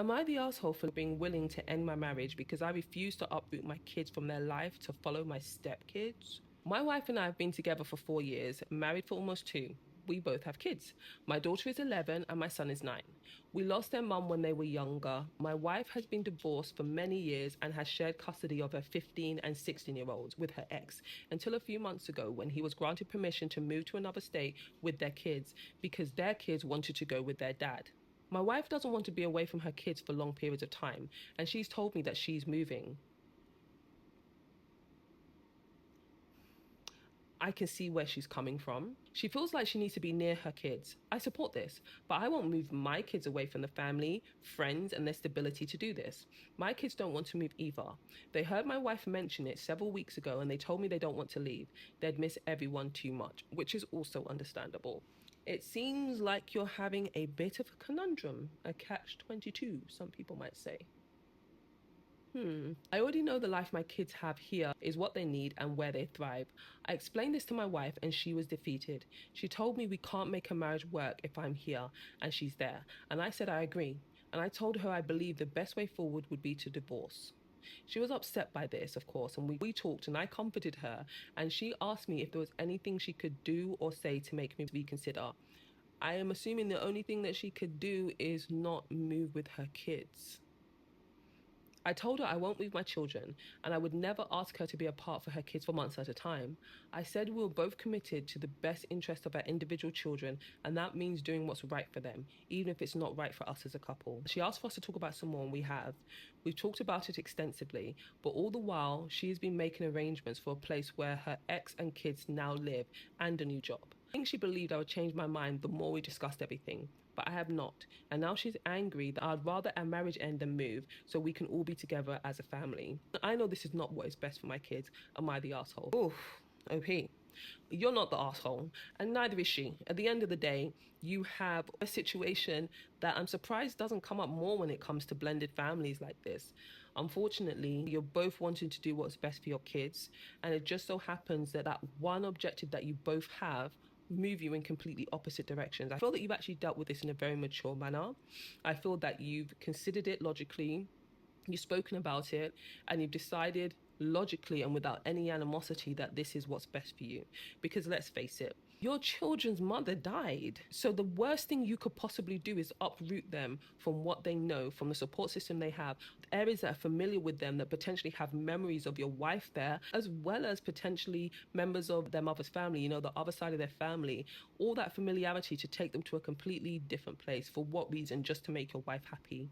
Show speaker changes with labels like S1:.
S1: Am I the asshole for being willing to end my marriage because I refuse to uproot my kids from their life to follow my stepkids? My wife and I have been together for 4 years, married for almost 2. We both have kids. My daughter is 11 and my son is 9. We lost their mum when they were younger. My wife has been divorced for many years and has shared custody of her 15 and 16-year-olds with her ex until a few months ago when he was granted permission to move to another state with their kids because their kids wanted to go with their dad. My wife doesn't want to be away from her kids for long periods of time, and she's told me that she's moving. I can see where she's coming from. She feels like she needs to be near her kids. I support this, but I won't move my kids away from the family, friends, and their stability to do this. My kids don't want to move either. They heard my wife mention it several weeks ago and they told me they don't want to leave. They'd miss everyone too much, which is also understandable. It seems like you're having a bit of a conundrum, a catch-22, some people might say. I already know the life my kids have here is what they need and where they thrive. I explained this to my wife and she was defeated. She told me we can't make a marriage work if I'm here and she's there. And I said I agree. And I told her I believe the best way forward would be to divorce. She was upset by this, of course, and we talked and I comforted her and she asked me if there was anything she could do or say to make me reconsider. I am assuming the only thing that she could do is not move with her kids. I told her I won't leave my children and I would never ask her to be apart for her kids for months at a time. I said we were both committed to the best interest of our individual children and that means doing what's right for them, even if it's not right for us as a couple. She asked for us to talk about some more and we have. We've talked about it extensively, but all the while she has been making arrangements for a place where her ex and kids now live and a new job. I think she believed I would change my mind the more we discussed everything, but I have not. And now she's angry that I'd rather our marriage end than move so we can all be together as a family. I know this is not what is best for my kids. Am I the asshole? Oof, OP. You're not the asshole, and neither is she. At the end of the day, you have a situation that I'm surprised doesn't come up more when it comes to blended families like this. Unfortunately, you're both wanting to do what's best for your kids, and it just so happens that that one objective that you both have move you in completely opposite directions. I feel that you've actually dealt with this in a very mature manner. I feel that you've considered it logically, you've spoken about it, and you've decided logically and without any animosity that this is what's best for you. Because let's face it, your children's mother died. So the worst thing you could possibly do is uproot them from what they know, from the support system they have, areas that are familiar with them that potentially have memories of your wife there, as well as potentially members of their mother's family, you know, the other side of their family, all that familiarity to take them to a completely different place. For what reason? Just to make your wife happy.